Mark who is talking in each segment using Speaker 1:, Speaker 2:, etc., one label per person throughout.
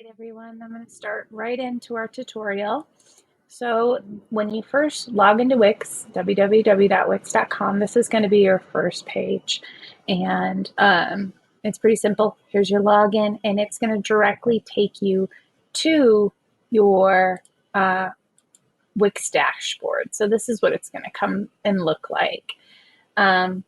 Speaker 1: Right, everyone, I'm going to start right into our tutorial. So when you first log into Wix, www.wix.com, this is going to be your first page. And it's pretty simple. Here's your login, and it's going to directly take you to your Wix dashboard. So this is what it's going to come and look like. Um,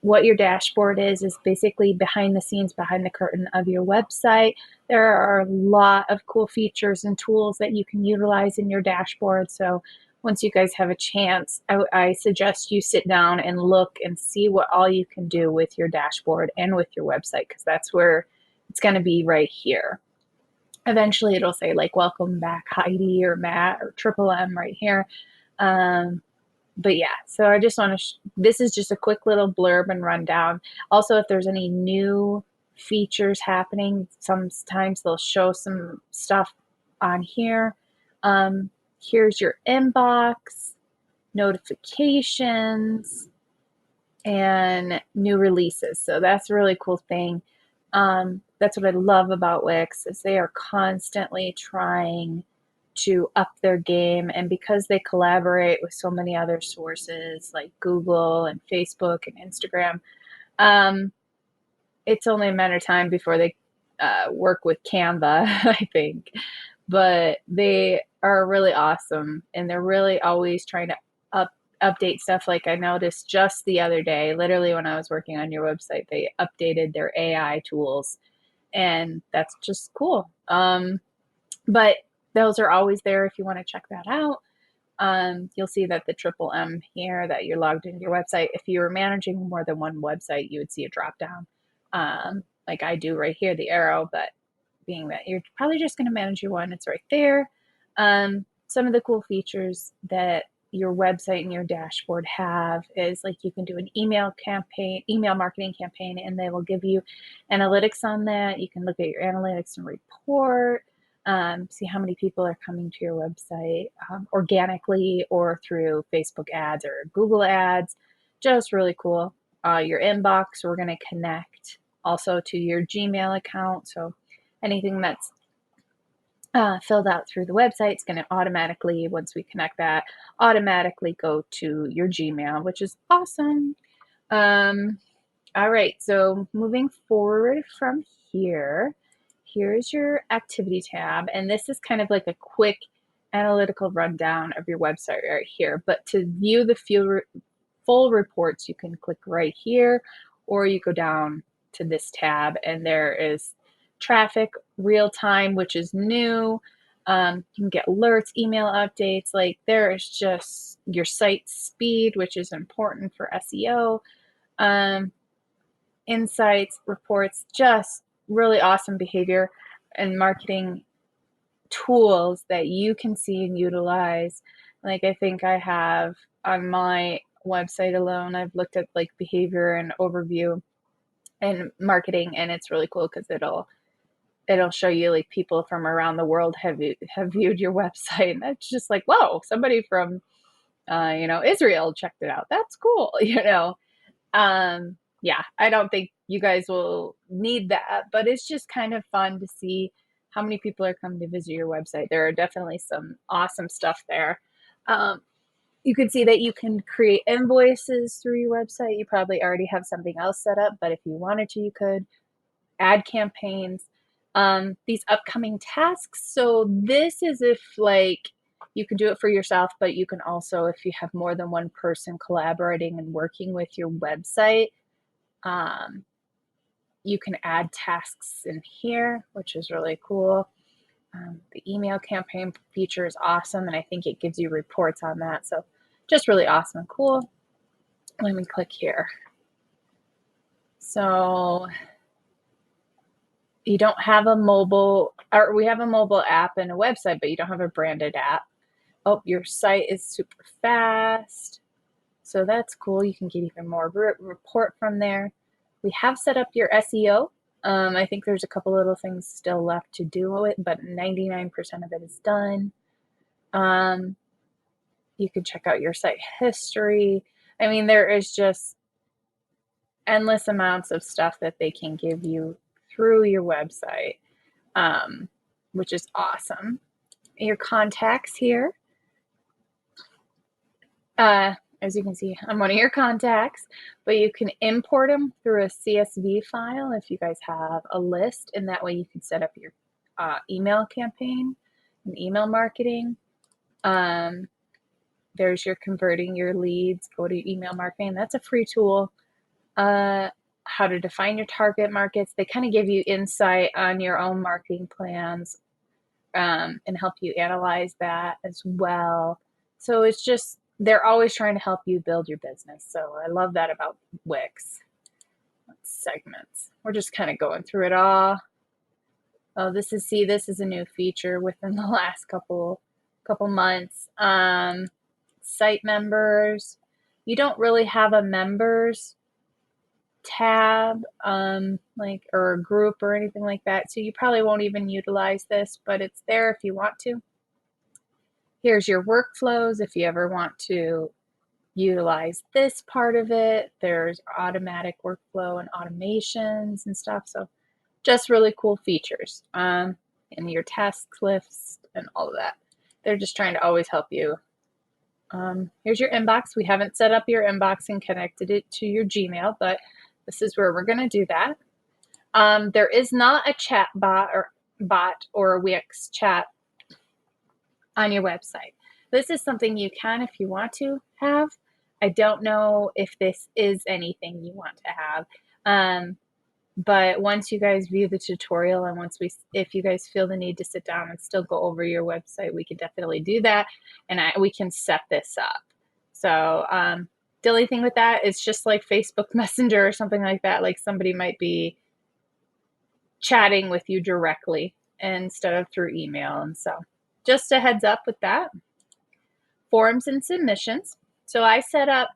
Speaker 1: what your dashboard is basically behind the scenes, behind the curtain of your website. There are a lot of cool features and tools that you can utilize in your dashboard. So once you guys have a chance, I suggest you sit down and look and see what all you can do with your dashboard and with your website, because that's where it's going to be right here. Eventually it'll say like welcome back Heidi or Matt or Triple M right here. But yeah, so I just want to, this is just a quick little blurb and rundown. Also, if there's any new features happening, sometimes they'll show some stuff on here. Here's your inbox, notifications, and new releases. So that's a really cool thing. That's what I love about Wix is they are constantly trying to up their game, and because they collaborate with so many other sources like Google and Facebook and Instagram, it's only a matter of time before they work with Canva, I think. But they are really awesome, and they're really always trying to update stuff. Like I noticed just the other day, literally when I was working on your website, they updated their AI tools, and that's just cool. But those are always there if you want to check that out. You'll see that the triple M here that you're logged into your website. If you were managing more than one website, you would see a drop down, like I do right here, the arrow. But being that you're probably just going to manage your one, it's right there. Some of the cool features that your website and your dashboard have is like you can do an email marketing campaign, and they will give you analytics on that. You can look at your analytics and report, see how many people are coming to your website organically or through Facebook ads or Google ads. Just really cool. Your inbox, we're going to connect also to your Gmail account. So anything that's filled out through the website is going to automatically, once we connect that, automatically go to your Gmail, which is awesome. All right, so moving forward from here, here's your activity tab, and this is kind of like a quick analytical rundown of your website right here. But to view the full reports, you can click right here, or you go down to this tab, and there is traffic, real time, which is new. You can get alerts, email updates. Like there is just your site speed, which is important for SEO. Insights, reports, just really awesome behavior and marketing tools that you can see and utilize. Like I think I have on my website alone, I've looked at like behavior and overview and marketing, and it's really cool because it'll show you like people from around the world have viewed your website, and that's just like, whoa, somebody from Israel checked it out. That's cool. Yeah, I don't think you guys will need that, but it's just kind of fun to see how many people are coming to visit your website. There are definitely some awesome stuff there. You can see that you can create invoices through your website. You probably already have something else set up, but if you wanted to, you could add campaigns. These upcoming tasks. So this is if like you can do it for yourself, but you can also, if you have more than one person collaborating and working with your website, you can add tasks in here, which is really cool. The email campaign feature is awesome, and I think it gives you reports on that. So just really awesome and cool. Let me click here. So you don't have a mobile, or we have a mobile app and a website, but you don't have a branded app. Oh, your site is super fast. So that's cool. You can get even more report from there. We have set up your SEO. I think there's a couple little things still left to do with it, but 99% of it is done. You can check out your site history. I mean, there is just endless amounts of stuff that they can give you through your website. which is awesome. Your contacts here. As you can see, I'm one of your contacts, but you can import them through a CSV file if you guys have a list, and that way you can set up your email campaign and email marketing. There's your converting your leads, go to email marketing. That's a free tool. How to define your target markets. They kind of give you insight on your own marketing plans and help you analyze that as well. So it's just, they're always trying to help you build your business. So I love that about Wix. Segments. We're just kind of going through it all. Oh, this is a new feature within the last couple months. Site members. You don't really have a members tab, or a group or anything like that. So you probably won't even utilize this, but it's there if you want to. Here's your workflows if you ever want to utilize this part of it. There's automatic workflow and automations and stuff. So just really cool features. And your task lists and all of that. They're just trying to always help you. Here's your inbox. We haven't set up your inbox and connected it to your Gmail, but this is where we're going to do that. There is not a chat bot or a Wix chat on your website. This is something you can, if you want to have. I don't know if this is anything you want to have. But once you guys view the tutorial and if you guys feel the need to sit down and still go over your website, we can definitely do that. And we can set this up. So the only thing with that is just like Facebook Messenger or something like that. Like somebody might be chatting with you directly instead of through email. And so just a heads up with that. Forms and submissions. So I set up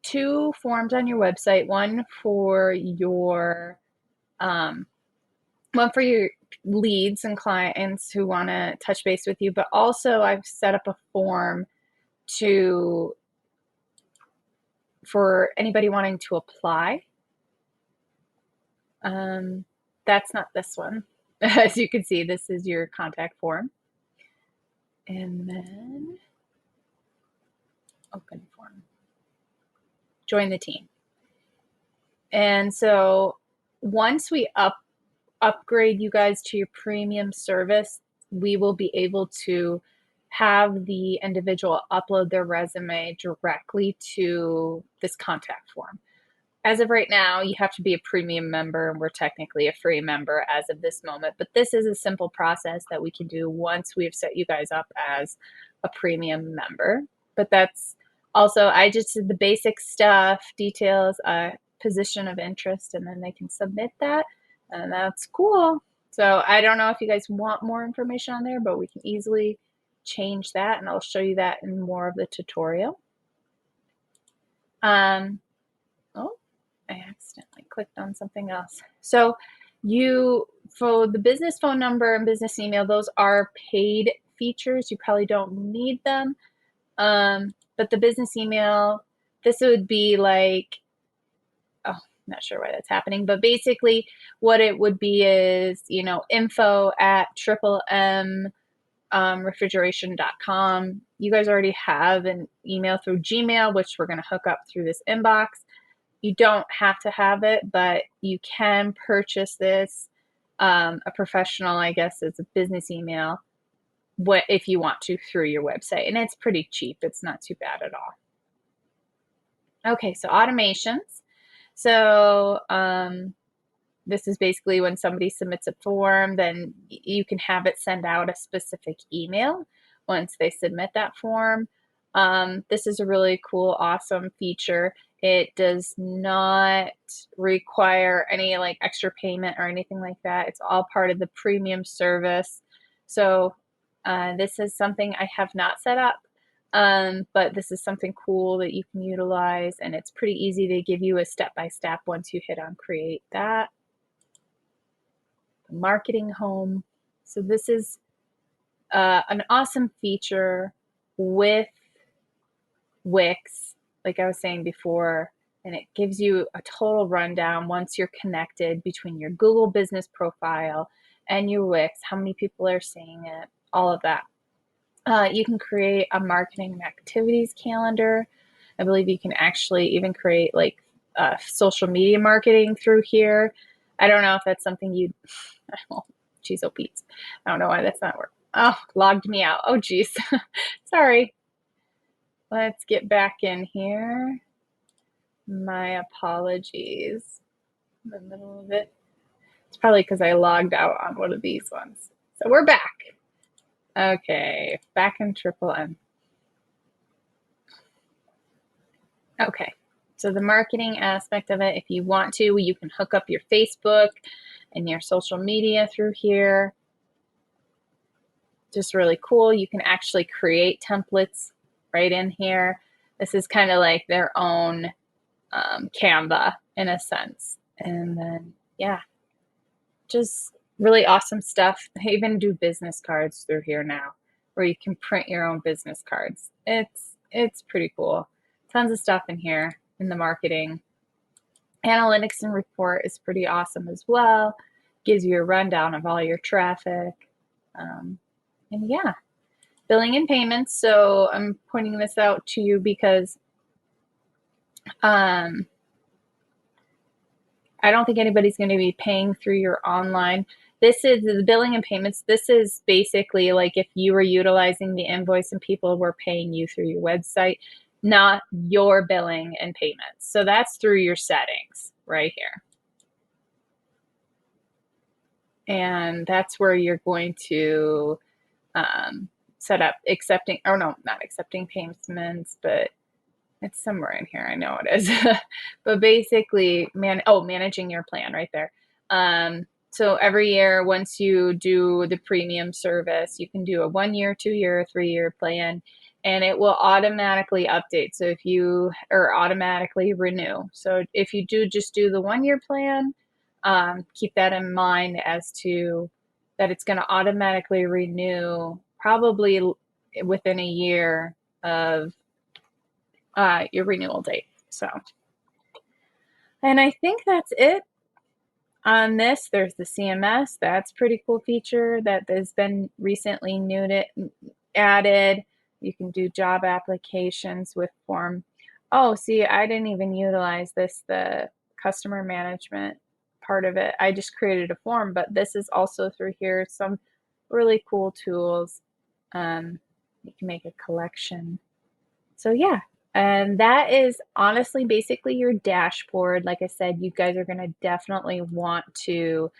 Speaker 1: 2 forms on your website, one for your leads and clients who want to touch base with you, but also I've set up a form for anybody wanting to apply. That's not this one. As you can see, this is your contact form. And then open form. Join the team. And so once we upgrade you guys to your premium service, we will be able to have the individual upload their resume directly to this contact form. As of right now, you have to be a premium member, and we're technically a free member as of this moment. But this is a simple process that we can do once we've set you guys up as a premium member. But that's also, I just did the basic stuff, details, position of interest, and then they can submit that. And that's cool. So I don't know if you guys want more information on there, but we can easily change that, and I'll show you that in more of the tutorial. I accidentally clicked on something else. So for the business phone number and business email, those are paid features. You probably don't need them. But the business email, this would be like, oh, I'm not sure why that's happening, but basically what it would be is, info at refrigeration.com. You guys already have an email through Gmail, which we're going to hook up through this inbox. You don't have to have it, but you can purchase this, a professional, I guess, it's a business email, if you want to, through your website. And it's pretty cheap. It's not too bad at all. Okay, so automations. So this is basically when somebody submits a form, then you can have it send out a specific email once they submit that form. This is a really cool, awesome feature. It does not require any extra payment or anything like that. It's all part of the premium service. So this is something I have not set up, but this is something cool that you can utilize, and it's pretty easy. They give you a step-by-step once you hit on create that. Marketing home. So this is an awesome feature with Wix, like I was saying before, and it gives you a total rundown once you're connected between your Google business profile and your Wix, how many people are seeing it, all of that. You can create a marketing and activities calendar. I believe you can actually even create like social media marketing through here. I don't know if that's something you, oh, geez, oh, Pete. I don't know why that's not working. Oh, logged me out. Oh, geez. Sorry. Let's get back in here. My apologies. In the middle of it. It's probably because I logged out on one of these ones. So we're back. Okay, back in Triple M. Okay, so the marketing aspect of it, if you want to, you can hook up your Facebook and your social media through here. Just really cool. You can actually create templates right in here. This is kind of like their own Canva in a sense. And then, yeah, just really awesome stuff. They even do business cards through here now, where you can print your own business cards. It's pretty cool. Tons of stuff in here in the marketing. Analytics and report is pretty awesome as well. Gives you a rundown of all your traffic. And yeah, billing and payments. So I'm pointing this out to you because I don't think anybody's going to be paying through your online. This is the billing and payments. This is basically like if you were utilizing the invoice and people were paying you through your website, not your billing and payments. So that's through your settings right here. And that's where you're going to set up accepting, or no, not accepting payments, but it's somewhere in here. I know it is. But basically, managing your plan right there. So every year, once you do the premium service, you can do a 1 year, 2 year, 3 year plan, and it will automatically update. So if you or automatically renew. So if you just do the 1 year plan, keep that in mind as to that it's going to automatically renew probably within a year of your renewal date. So, and I think that's it on this. There's the CMS. That's a pretty cool feature that has been recently added. You can do job applications with form. Oh, see, I didn't even utilize this, the customer management part of it. I just created a form, but this is also through here. Some really cool tools. You can make a collection. So yeah, and that is honestly basically your dashboard. Like I said, you guys are going to definitely want to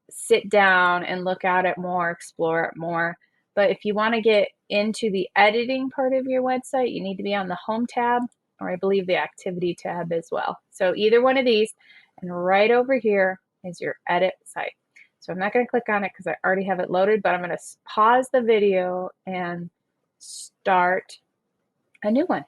Speaker 1: sit down and look at it more, explore it more. But if you want to get into the editing part of your website, you need to be on the home tab, or I believe the activity tab as well. So either one of these, and right over here is your edit site. So I'm not going to click on it because I already have it loaded, but I'm going to pause the video and start a new one.